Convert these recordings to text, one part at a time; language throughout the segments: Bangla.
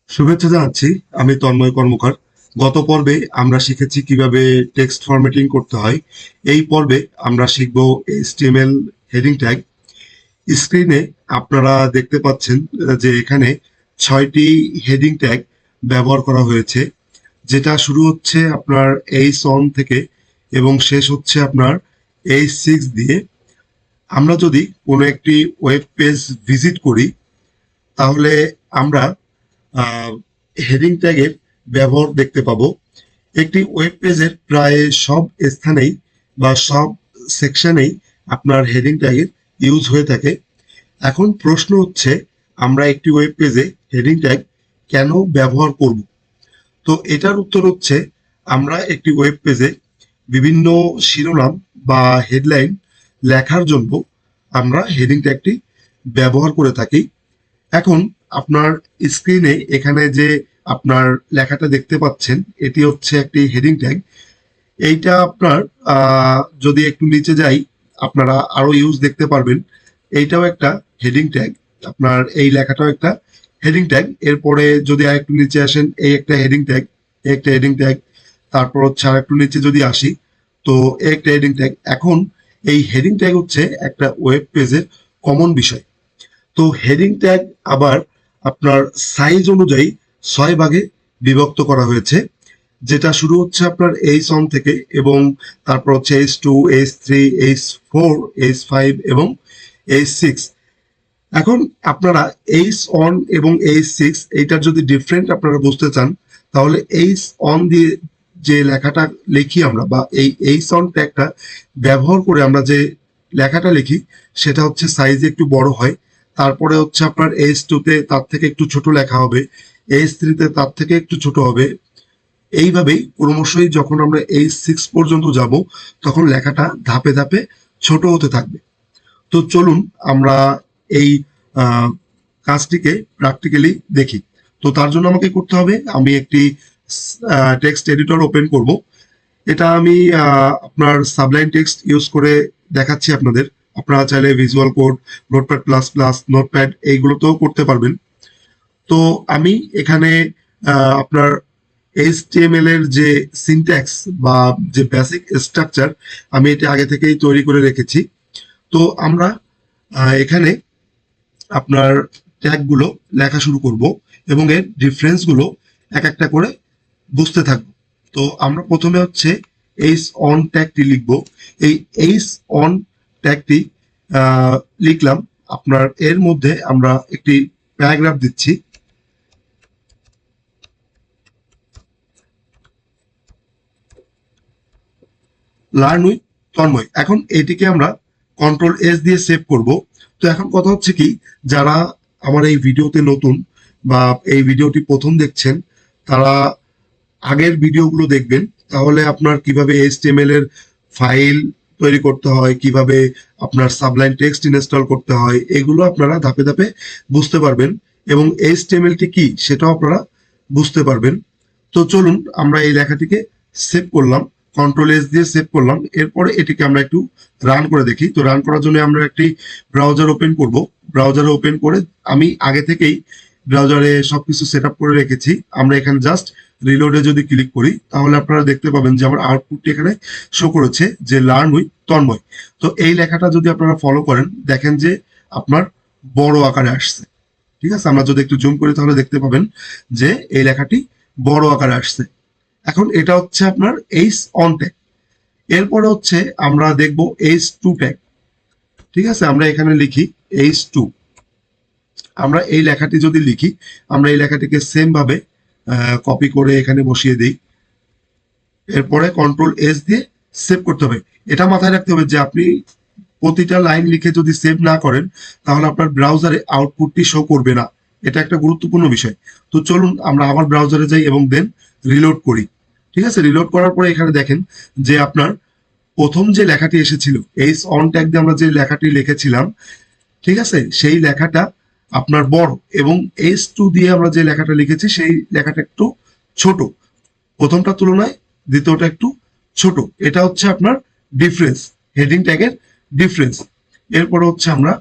শুভেচ্ছা জানাচ্ছি। আমি তন্ময় কর্মকার। গত পর্বে আমরা শিখেছি কিভাবে টেক্সট ফরম্যাটিং করতে হয়। এই পর্বে আমরা শিখব HTML হেডিং ট্যাগ। স্ক্রিনে আপনারা দেখতে পাচ্ছেন যে এখানে 6টি হেডিং ট্যাগ ব্যবহার করা হয়েছে, যেটা শুরু হচ্ছে আপনার H1 থেকে এবং শেষ হচ্ছে আপনার H6 দিয়ে। আমরা যদি কোনো একটি ওয়েব পেজ ভিজিট করি, তাহলে আমরা হেডিং ট্যাগের ব্যবহার দেখতে পাবো। একটি ওয়েব পেজের প্রায় সব স্থানেই বা সব সেকশনেই আপনার হেডিং ট্যাগের ইউজ হয়ে থাকে। এখন প্রশ্ন হচ্ছে, আমরা একটি ওয়েব পেজে হেডিং ট্যাগ কেন ব্যবহার করব? তো এটার উত্তর হচ্ছে, আমরা একটি ওয়েব পেজে বিভিন্ন শিরোনাম বা হেডলাইন লেখার জন্য আমরা হেডিং ট্যাগটি ব্যবহার করে থাকি। এখন আপনার স্ক্রিনে এখানে যে আপনার লেখাটা দেখতে পাচ্ছেন, এটি হচ্ছে একটি হেডিং ট্যাগ। এইটা আপনার যদি একটু নিচে যাই, আপনারা আরো ইউজ দেখতে পারবেন। এইটাও একটা হেডিং ট্যাগ। আপনার এই লেখাটাও একটা হেডিং ট্যাগ। এরপরে যদি আর একটু নিচে আসেন, এই একটা হেডিং ট্যাগ, এই একটা হেডিং ট্যাগ। তারপর হচ্ছে আর একটু নিচে যদি আসি, তো এই একটা হেডিং ট্যাগ। এখন এই হেডিং ট্যাগ হচ্ছে একটা ওয়েব পেজের কমন বিষয়। তো হেডিং ট্যাগ আবার আপনার সাইজ অনুযায়ী 6 ভাগে বিভক্ত করা হয়েছে, যেটা শুরু হচ্ছে আপনার H1 থেকে এবং তারপর হচ্ছে H2, H3, H4, H5 এবং H6। এখন আপনারা H1 এবং H6 এইটার যদি ডিফারেন্ট আপনারা বুঝতে চান, তাহলে H1 দিয়ে যে লেখাটা লিখি আমরা, বা এই H1 ট্যাগটা ব্যবহার করে আমরা যে লেখাটা লিখি, সেটা হচ্ছে সাইজে একটু বড় হয়। তারপরে হচ্ছে আপনার H2 তে তার থেকে একটু ছোট লেখা হবে, H3 তে তার থেকে একটু ছোট হবে। এইভাবেই ক্রমশই যখন আমরা H6 পর্যন্ত যাব, তখন লেখাটা ধাপে ধাপে ছোট হতে থাকবে। তো চলুন আমরা এই আহ, কাজটিকে প্র্যাকটিক্যালি দেখি। তো তার জন্য আমাকে করতে হবে, আমি একটি টেক্সট এডিটর ওপেন করব। এটা আমি আপনার সাবলাইন টেক্সট ইউজ করে দেখাচ্ছি আপনাদের। আপনারা চাইলে visual code, notepad plus plus, notepad এইগুলোতেও করতে পারবেন। তো আমি এখানে আপনার HTML এর যে সিনট্যাক্স বা যে বেসিক স্ট্রাকচার, আমি এটা আগে থেকেই তৈরি করে রেখেছি। তো আমরা এখানে আপনার ট্যাগগুলো লেখা শুরু করব এবং এর ডিফারেন্সগুলো এক একটা করে বুঝতে থাকবো। তো আমরা প্রথমে হচ্ছে এইচ অন ট্যাগটি লিখব। এই এইচ অন ট্যাগটি লিখলাম। আপনার এর মধ্যে আমরা একটি প্যারাগ্রাফ দিচ্ছি। Learn with Tanmoy. এখন এটিকে আমরা কন্ট্রোল S দিয়ে সেভ করব। তো এখন কথা হচ্ছে কি, যারা আমার এই ভিডিওতে নতুন বা এই ভিডিওটি প্রথম দেখছেন, তারা আগের ভিডিওগুলো দেখবেন। তাহলে আপনার কিভাবে HTML এর ফাইল তৈরি করতে হয়, কিভাবে আপনার সাবলাইন টেক্সট ইনস্টল করতে হয়, এগুলো আপনারা ধাপে ধাপে বুঝতে পারবেন এবং HTML টি কি সেটাও আপনারা বুঝতে পারবেন। তো চলুন আমরা এই লেখাটিকে সেভ করলাম, কন্ট্রোল S দিয়ে সেভ করলাম। এরপরে এটিকে আমরা একটু রান করে দেখি। তো রান করার জন্য আমরা একটি ব্রাউজার ওপেন করব। ব্রাউজারে ওপেন করে আমি আগে থেকেই ব্রাউজারে সবকিছু সেট আপ করে রেখেছি। আমরা এখানে জাস্ট রিলোডে যদি ক্লিক করি, তাহলে আপনারা দেখতে পাবেন যে আমার আউটপুটটি এখানে শো করেছে যে লার্ন উইথ তন্ময়। তো এই লেখাটা যদি আপনারা ফলো করেন, দেখেন যে আপনার বড় আকারে আসছে। ঠিক আছে, আমরা যদি একটু জুম করি তাহলে দেখতে পাবেন যে এই লেখাটি বড় আকারে আসছে। এখন এটা হচ্ছে আপনার এইচ অন ট্যাগ। এরপরে হচ্ছে আমরা দেখব H2 ট্যাগ। ঠিক আছে, আমরা এখানে লিখি H2। আমরা এই লেখাটি যদি লিখি, আমরা এই লেখাটিকে সেম ভাবে কপি করে এখানে বসিয়ে দিই। এরপরে কন্ট্রোল S দিয়ে সেভ করতে হবে। এটা মাথায় রাখতে হবে যে আপনি প্রতিটা লাইন লিখে যদি সেভ না করেন, তাহলে আপনার ব্রাউজারে আউটপুটটি শো করবে না। এটা একটা গুরুত্বপূর্ণ বিষয়। তো চলুন আমরা আবার ব্রাউজারে যাই এবং দেন রিলোড করি। ঠিক আছে, রিলোড করার পরে এখানে দেখেন যে আপনার প্রথম যে লেখাটি এসেছিল, এইচ অন ট্যাগ দিয়ে আমরা যে লেখাটি লিখেছিলাম, ঠিক আছে, সেই লেখাটা আপনার বড়, এবং H2 দিয়ে আমরা যে লেখাটা লিখেছি সেই লেখাটা একটু ছোট। প্রথমটার তুলনায় দ্বিতীয়টা একটু ছোট। এটা হচ্ছে আপনার ডিফারেন্স, হেডিং ট্যাগের ডিফারেন্স। এরপরে হচ্ছে আমরা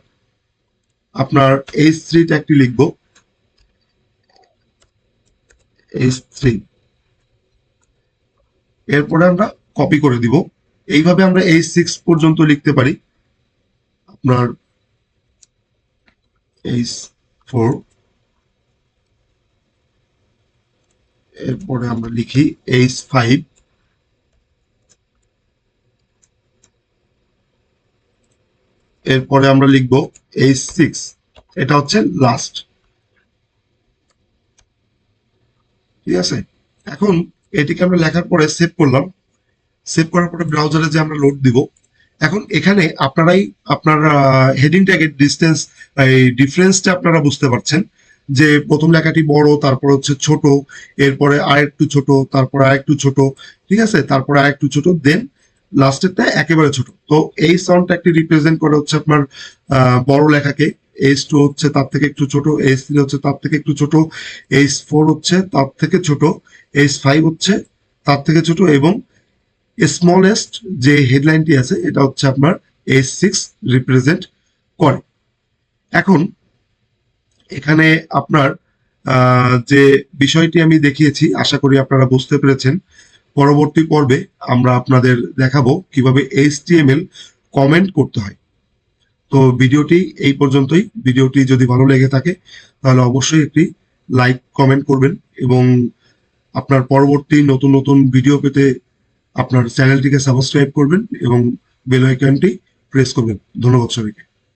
আপনার H3 ট্যাগটি লিখব। H3, এরপরে আমরা কপি করে দিব। এইভাবে আমরা H6 পর্যন্ত লিখতে পারি। আপনার H4, এরপরে আমরা লিখি H5, এরপরে আমরা লিখব H6, এটা হচ্ছে লাস্ট। ঠিক আছে, এখন এটিকে আমরা লেখার পরে সেভ করলাম। সেভ করার পরে ব্রাউজারে যে আমরা লোড দিব। এখন এখানে আপনারাই আপনার হেডিং ট্যাগের ডিসটেন্স, এই ডিফারেন্সটা আপনারা বুঝতে পারছেন যে প্রথম লেখাটি বড়, তারপর হচ্ছে ছোট, এরপরে আরেকটু ছোট, তারপরে আরেকটু ছোট, ঠিক আছে, তারপরে আরেকটু ছোট, দেন লাস্টেরটা একেবারে ছোট। তো এই সাউন্ডটা একটি রিপ্রেজেন্ট করে হচ্ছে আপনার বড় লেখাকে। H2 হচ্ছে তার থেকে একটু ছোট, H3 হচ্ছে তার থেকে একটু ছোট, H4 হচ্ছে তার থেকে ছোট, H5 হচ্ছে তার থেকে ছোট, এবং স্মলেস্ট যে হেডলাইনটি আছে এটা হচ্ছে আপনার H6 রিপ্রেজেন্ট করে। এখন এখানে আপনার যে বিষয়টি আমি দেখিয়েছি, আশা করি আপনারা বুঝতে পেরেছেন। পরবর্তী পর্বে আমরা আপনাদের দেখাবো কিভাবে HTML কমেন্ট করতে হয়। তো ভিডিওটি এই পর্যন্তই। ভিডিওটি যদি ভালো লেগে থাকে তাহলে অবশ্যই একটি লাইক কমেন্ট করবেন, এবং আপনার পরবর্তী নতুন নতুন ভিডিও পেতে আপনার চ্যানেলটিকে সাবস্ক্রাইব করবেন এবং বেল আইকনটি প্রেস করবেন। ধন্যবাদ সবাইকে।